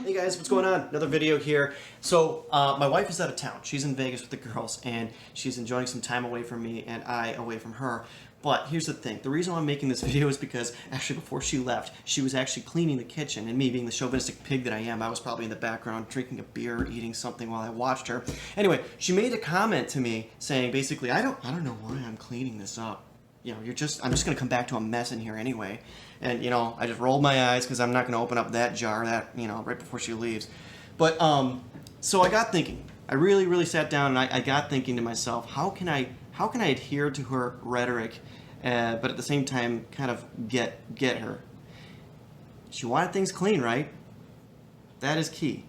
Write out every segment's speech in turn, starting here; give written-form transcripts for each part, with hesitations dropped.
Hey guys, what's going on? Another video here. So, my wife is out of town. She's in Vegas with the girls, and she's enjoying some time away from me, and I away from her. But here's the thing. The reason why I'm making this video is because, actually, before she left, she was actually cleaning the kitchen, and me being the chauvinistic pig that I am, I was probably in the background drinking a beer, eating something while I watched her. Anyway, she made a comment to me saying, basically, I don't know why I'm cleaning this up. You know, I'm just gonna come back to a mess in here anyway. And, you know, I just rolled my eyes because I'm not gonna open up that jar right before she leaves. But, so I got thinking. I really sat down and I got thinking to myself, how can I adhere to her rhetoric, but at the same time kind of get her? She wanted things clean, right? That is key.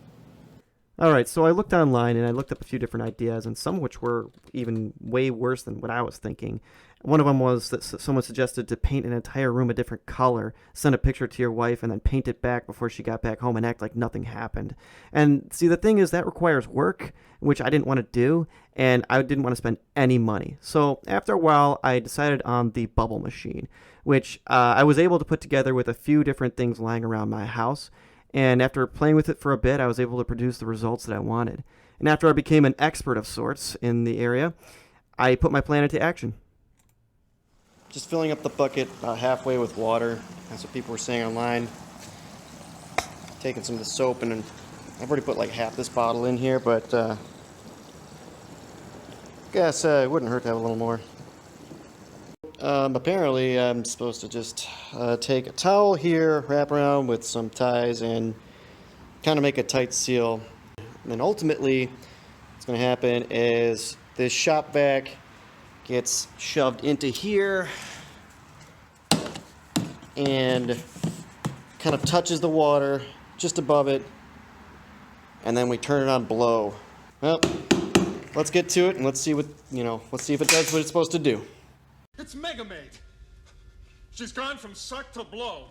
Alright, so I looked online and I looked up a few different ideas, and some of which were even way worse than what I was thinking. One of them was that someone suggested to paint an entire room a different color, send a picture to your wife, and then paint it back before she got back home and act like nothing happened. And see, the thing is, that requires work, which I didn't want to do, and I didn't want to spend any money. So after a while, I decided on the bubble machine, which I was able to put together with a few different things lying around my house. And after playing with it for a bit, I was able to produce the results that I wanted. And after I became an expert of sorts in the area, I put my plan into action. Just filling up the bucket about halfway with water. That's what people were saying online. Taking some of the soap, and I've already put like half this bottle in here, but I guess it wouldn't hurt to have a little more. Apparently I'm supposed to just take a towel here, wrap around with some ties, and kind of make a tight seal. And then ultimately what's going to happen is this shop vac gets shoved into here and kind of touches the water just above it, and then we turn it on blow. Well, let's get to it and let's see if it does what it's supposed to do. It's Megamaid. She's gone from suck to blow.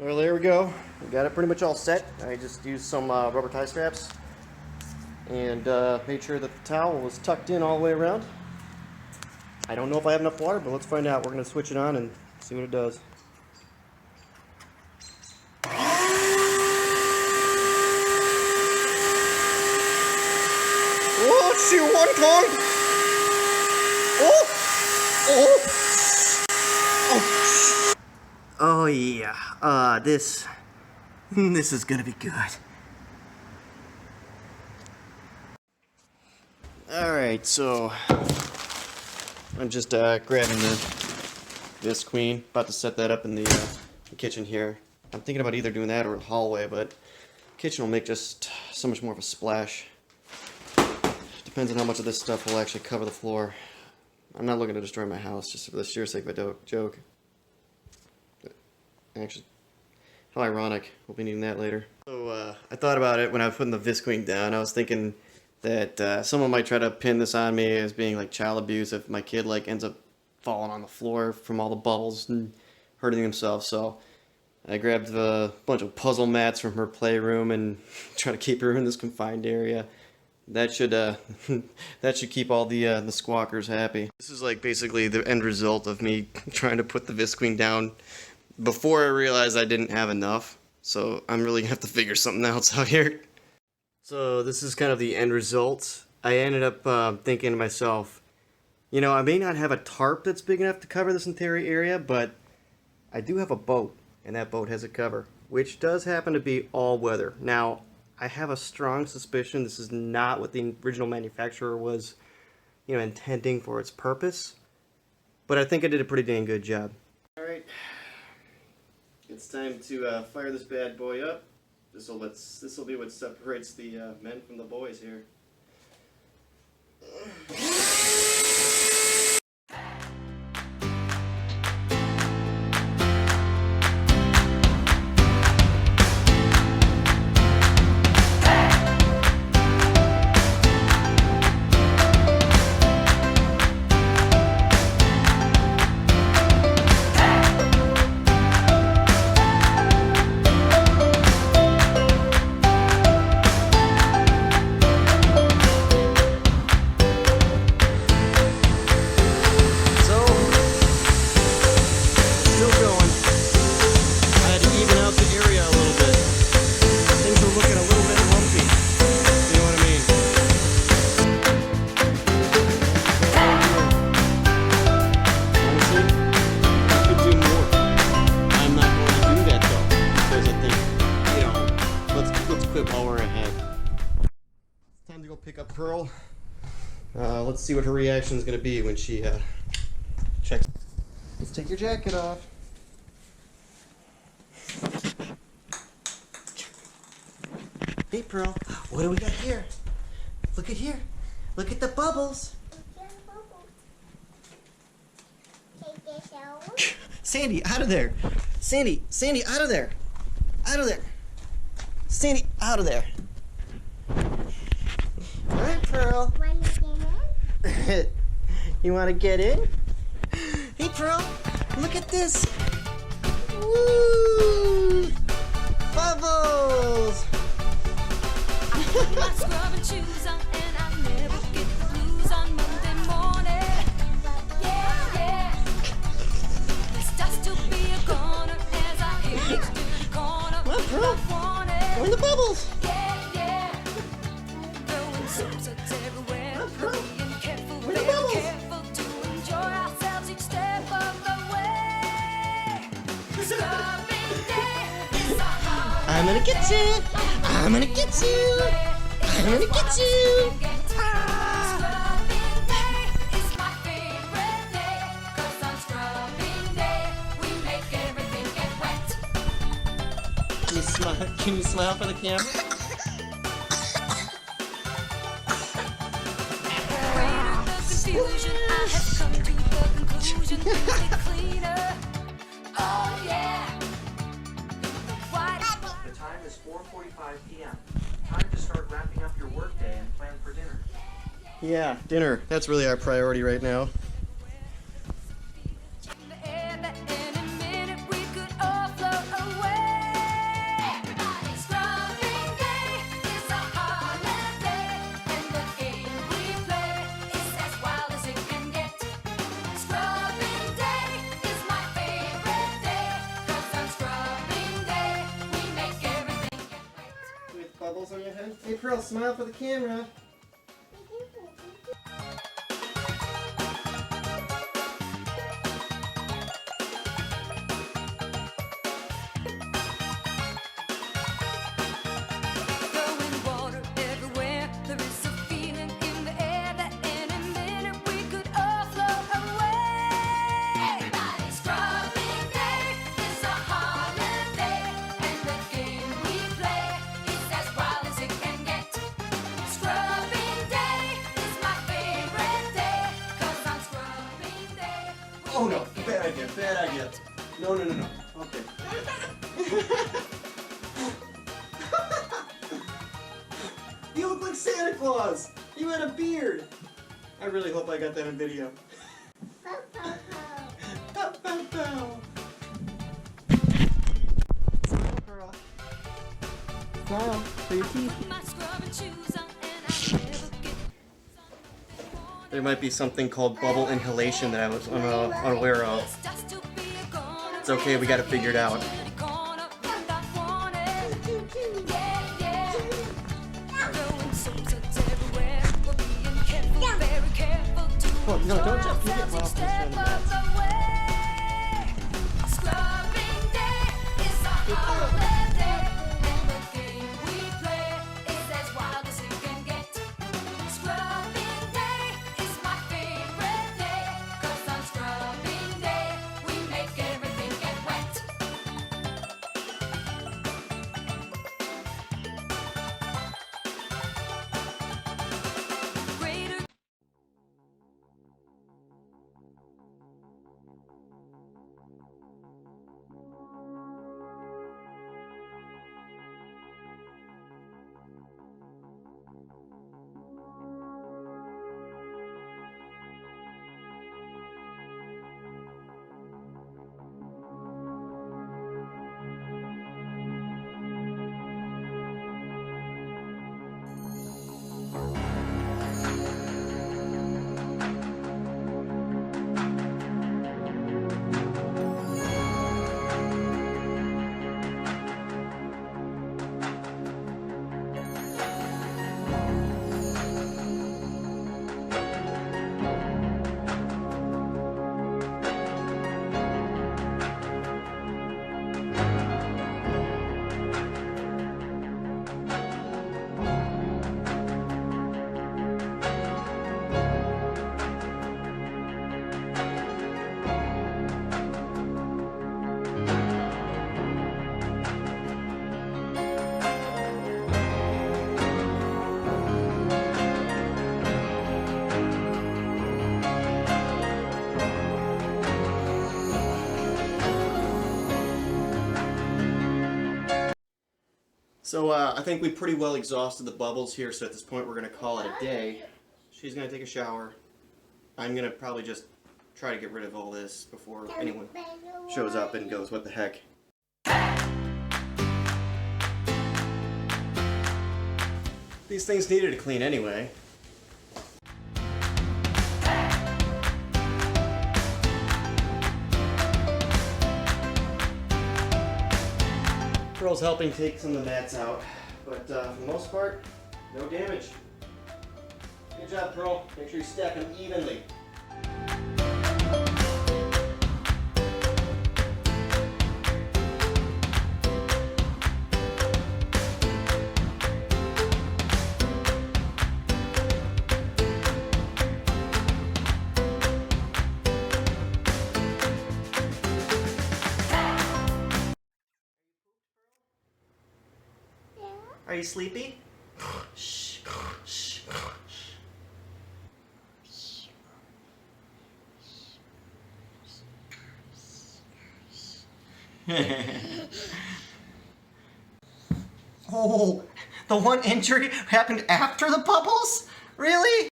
Well, there we go. We got it pretty much all set. I just used some rubber tie straps and made sure that the towel was tucked in all the way around. I don't know if I have enough water, but let's find out. We're going to switch it on and see what it does. Oh, shoot, one time! Oh yeah, this is gonna be good. Alright, so I'm just grabbing this queen, about to set that up in the kitchen here. I'm thinking about either doing that or a hallway, but kitchen will make just so much more of a splash. Depends on how much of this stuff will actually cover the floor. I'm not looking to destroy my house, just for the sheer sake of a joke. Actually, how ironic. We'll be needing that later. So I thought about it when I was putting the Visqueen down. I was thinking that someone might try to pin this on me as being like child abuse if my kid like ends up falling on the floor from all the bubbles and hurting himself. So I grabbed a bunch of puzzle mats from her playroom and try to keep her in this confined area. That should that should keep all the squawkers happy. This is like basically the end result of me trying to put the Visqueen down before I realized I didn't have enough. So I'm really gonna have to figure something else out here. So this is kind of the end result. I ended up thinking to myself, you know, I may not have a tarp that's big enough to cover this entire area, but I do have a boat, and that boat has a cover, which does happen to be all weather. Now, I have a strong suspicion this is not what the original manufacturer was, you know, intending for its purpose, but I think I did a pretty dang good job. Alright, it's time to fire this bad boy up. This will be what separates the men from the boys here. let's see what her reaction is going to be when she checks. Let's take your jacket off. Hey, Pearl, what do we got here? Look at here. Look at the bubbles. Sandy, out of there. Sandy, out of there. Out of there. Sandy, out of there. All right, Pearl. You want to get in? Hey, Pearl, look at this. Woo! Bubbles! My scrubbing shoes on and I never get the blues on Monday morning. Yeah, yeah. It starts to be a corner as I hit to the corner. Come on, Pearl. Go in the bubbles. Yeah, yeah. Throwing soaps everywhere. Being careful, We're in the very bubbles. careful to enjoy ourselves each step of the way. Scrubbing day is a holiday. I'm gonna get you. I'm gonna get you. I'm gonna get you. Scrubbing day is my favorite day, 'cause on scrubbing day we make everything get wet. Can you smile? Can you smile for the camera? Greater the confusion, I have come to the conclusion we get cleaner. Oh yeah. The white The time is 4:45 p.m. Time to start wrapping up your workday and plan for dinner. Yeah, dinner. That's really our priority right now. in the air that in a minute we could all float away. Scrubbing day is a holiday, and the game we play is as wild as it can get. Scrubbing day is my favorite day, 'cause on scrubbing day we make everything get wet. With bubbles on your head. Hey, Pearl, smile for the camera. Throwing water everywhere. There is a feeling in the air that in a minute we could all float away. Scrubbing day is a holiday, and the game we play is as wild as it can get. Scrubbing day is my favorite day, 'cause on scrubbing day. Oh no, bad idea, bad idea. No. Okay. You look like Santa Claus. You had a beard. I really hope I got that on video. Pow, pow, pow. Smile, Pearl. Smile for your teeth. My scrubbing shoes on and I never get There might be something called bubble inhalation that I was unaware of. It's okay, we gotta figure it out. Oh, no, don't jump. You get off this kind of Scrubbing day is a holiday, and the game we play is as wild as it can get. Scrubbing day is my favorite day, 'cause on scrubbing day we make everything get wet. Greater So I think we pretty well exhausted the bubbles here, so at this point we're going to call it a day. She's going to take a shower. I'm going to probably just try to get rid of all this before anyone shows up and goes, what the heck. These things needed to clean anyway. Pearl's helping take some of the mats out, but for the most part, no damage. Good job, Pearl. Make sure you stack them evenly. Are you sleepy? Shh, shh, Oh, the one injury happened after the bubbles? Really?